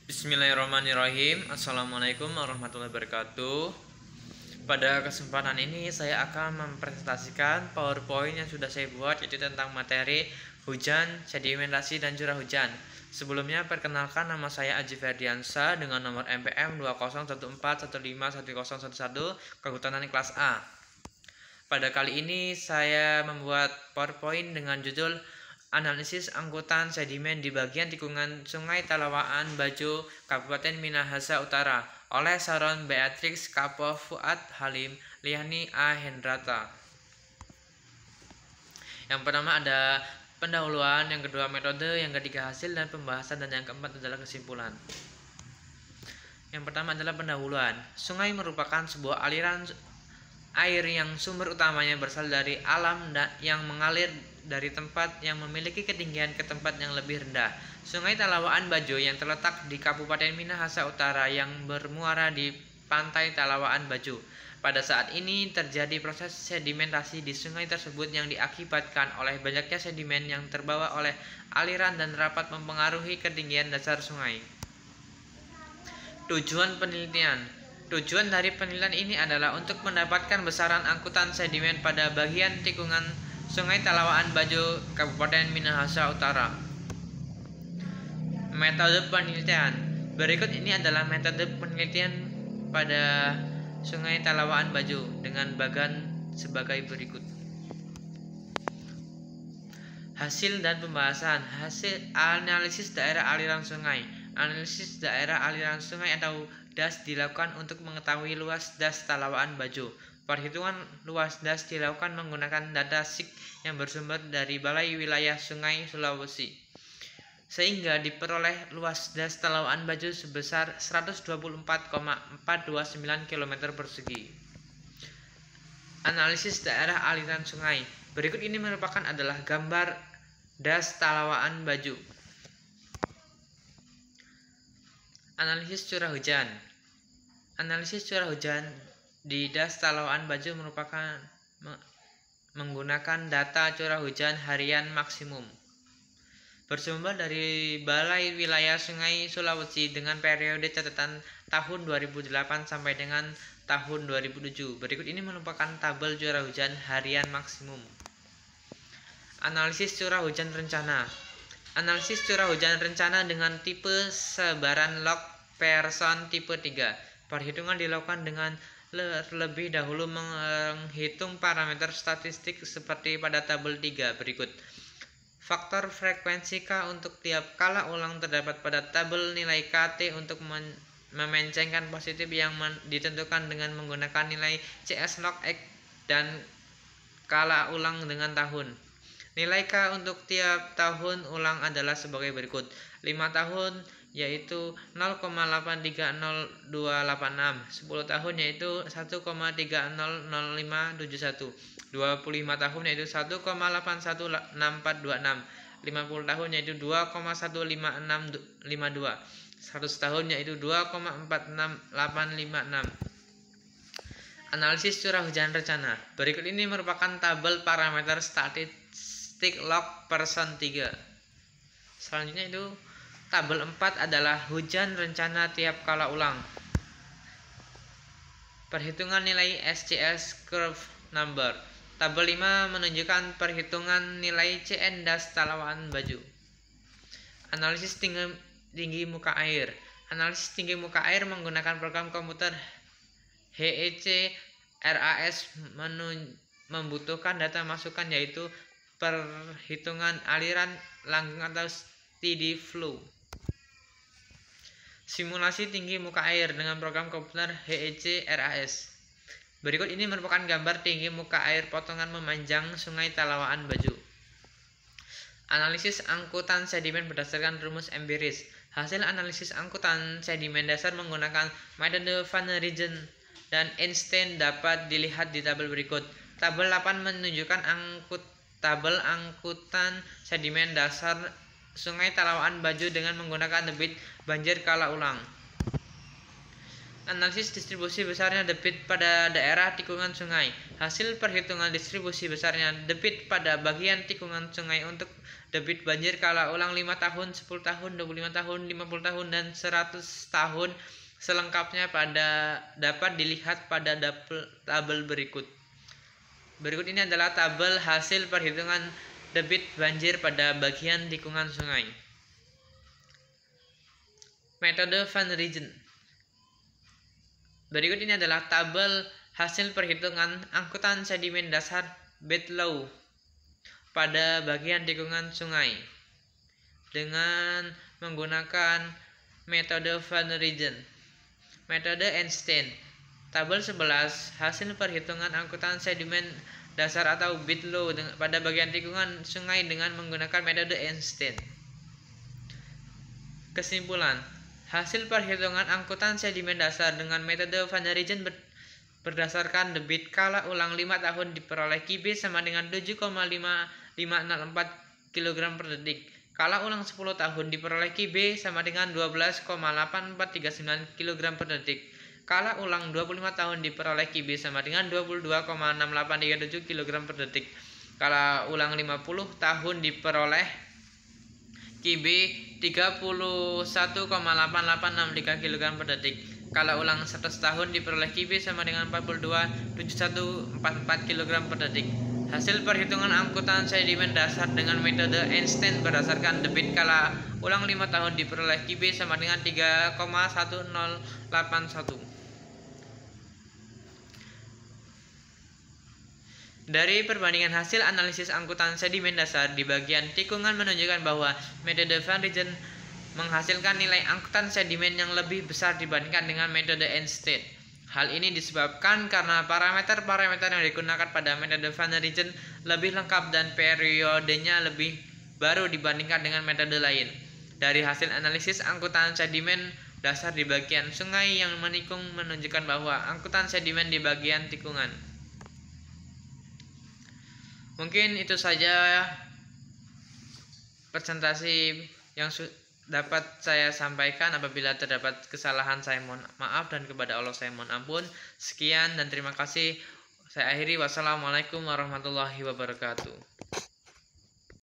Bismillahirrahmanirrahim. Assalamualaikum warahmatullahi wabarakatuh. Pada kesempatan ini saya akan mempresentasikan PowerPoint yang sudah saya buat, yaitu tentang materi hujan, sedimentasi, dan curah hujan. Sebelumnya perkenalkan, nama saya Aji Ferdiansa dengan nomor NPM 2014151011 Kehutanan kelas A. Pada kali ini saya membuat PowerPoint dengan judul Analisis Angkutan Sedimen di Bagian Tikungan Sungai Talawaan Bajo, Kabupaten Minahasa Utara oleh Sharon Beatrix Kapoh Fuad Halim Liani A. Hendrata. Yang pertama ada pendahuluan, yang kedua metode, yang ketiga hasil dan pembahasan, dan yang keempat adalah kesimpulan. Yang pertama adalah pendahuluan. Sungai merupakan sebuah aliran air yang sumber utamanya berasal dari alam yang mengalir dari tempat yang memiliki ketinggian ke tempat yang lebih rendah. Sungai Talawaan Bajo yang terletak di Kabupaten Minahasa Utara yang bermuara di pantai Talawaan Bajo. Pada saat ini terjadi proses sedimentasi di sungai tersebut yang diakibatkan oleh banyaknya sedimen yang terbawa oleh aliran dan dapat mempengaruhi ketinggian dasar sungai. Tujuan penelitian. Tujuan dari penelitian ini adalah untuk mendapatkan besaran angkutan sedimen pada bagian tikungan Sungai Talawaan Bajo, Kabupaten Minahasa Utara. Metode penelitian. Berikut ini adalah metode penelitian pada Sungai Talawaan Bajo dengan bagan sebagai berikut. Hasil dan pembahasan. Hasil analisis daerah aliran sungai. Analisis daerah aliran sungai atau DAS dilakukan untuk mengetahui luas DAS Talawaan Bajo. Perhitungan luas DAS dilakukan menggunakan data SIG yang bersumber dari Balai Wilayah Sungai Sulawesi, sehingga diperoleh luas DAS Talawaan Bajo sebesar 124,429 km persegi. Analisis daerah aliran sungai. Berikut ini merupakan adalah gambar DAS Talawaan Bajo. Analisis curah hujan. Analisis curah hujan di DAS Talawaan Bajo merupakan menggunakan data curah hujan harian maksimum bersumber dari Balai Wilayah Sungai Sulawesi dengan periode catatan tahun 2008 sampai dengan tahun 2007. Berikut ini merupakan tabel curah hujan harian maksimum. Analisis curah hujan rencana. Analisis curah hujan rencana dengan tipe sebaran log Pearson tipe 3. Perhitungan dilakukan dengan lebih dahulu menghitung parameter statistik seperti pada tabel 3 berikut. Faktor frekuensi K untuk tiap kala ulang terdapat pada tabel nilai KT untuk memencengkan positif yang ditentukan dengan menggunakan nilai CS log X dan kala ulang dengan tahun. Nilai K untuk tiap tahun ulang adalah sebagai berikut. 5 tahun yaitu 0,830286, 10 tahun yaitu 1,300571, 25 tahun yaitu 1,816426, 50 tahun yaitu 2,15652, 100 tahun yaitu 2,46856. Analisis curah hujan rencana. Berikut ini merupakan tabel parameter statistik log Pearson 3. Selanjutnya itu tabel 4 adalah hujan rencana tiap kala ulang. Perhitungan nilai SCS curve number. Tabel 5 menunjukkan perhitungan nilai CN DAS Talawaan Bajo. Analisis tinggi muka air. Analisis tinggi muka air menggunakan program komputer HEC RAS membutuhkan data masukan yaitu perhitungan aliran langgeng atau steady flow. Simulasi tinggi muka air dengan program komputer HEC RAS. Berikut ini merupakan gambar tinggi muka air potongan memanjang Sungai Talawaan Bajo. Analisis angkutan sedimen berdasarkan rumus empiris. Hasil analisis angkutan sedimen dasar menggunakan metode Van Rijn dan Einstein dapat dilihat di tabel berikut. Tabel 8 menunjukkan tabel angkutan sedimen dasar Sungai Talawaan Bajo dengan menggunakan debit banjir kala ulang. Analisis distribusi besarnya debit pada daerah tikungan sungai. Hasil perhitungan distribusi besarnya debit pada bagian tikungan sungai untuk debit banjir kala ulang 5 tahun, 10 tahun, 25 tahun, 50 tahun, dan 100 tahun selengkapnya dapat dilihat pada tabel berikut. Berikut ini adalah tabel hasil perhitungan debit banjir pada bagian tikungan sungai. Metode Van Rijn. Berikut ini adalah tabel hasil perhitungan angkutan sedimen dasar bed low pada bagian tikungan sungai dengan menggunakan metode Van Rijn. Metode Einstein. Tabel 11 hasil perhitungan angkutan sedimen dasar atau bed low pada bagian tikungan sungai dengan menggunakan metode Einstein. Kesimpulan, hasil perhitungan angkutan sedimen dasar dengan metode Van Rijn berdasarkan debit kala ulang 5 tahun diperoleh Kb sama dengan 7,5504 kg per detik. Kala ulang 10 tahun diperoleh Kb sama dengan 12,8439 kg per detik. Kala ulang 25 tahun diperoleh Kb sama dengan 22,6837 kg per detik. Kala ulang 50 tahun diperoleh Kb 31,8863 kg per detik. Kala ulang 100 tahun diperoleh Kb sama dengan 42,7144 kg per detik. Hasil perhitungan angkutan sedimen dasar dengan metode Einstein berdasarkan debit kala ulang 5 tahun diperoleh Kb sama dengan 3,1081. Dari perbandingan hasil analisis angkutan sedimen dasar di bagian tikungan menunjukkan bahwa metode Van Rijn menghasilkan nilai angkutan sedimen yang lebih besar dibandingkan dengan metode Einstein. Hal ini disebabkan karena parameter-parameter yang digunakan pada metode Van Rijn lebih lengkap dan periodenya lebih baru dibandingkan dengan metode lain. Dari hasil analisis angkutan sedimen dasar di bagian sungai yang menikung menunjukkan bahwa angkutan sedimen di bagian tikungan. Mungkin itu saja presentasi yang dapat saya sampaikan. Apabila terdapat kesalahan saya mohon maaf, dan kepada Allah saya mohon ampun. Sekian dan terima kasih. Saya akhiri. Wassalamualaikum warahmatullahi wabarakatuh.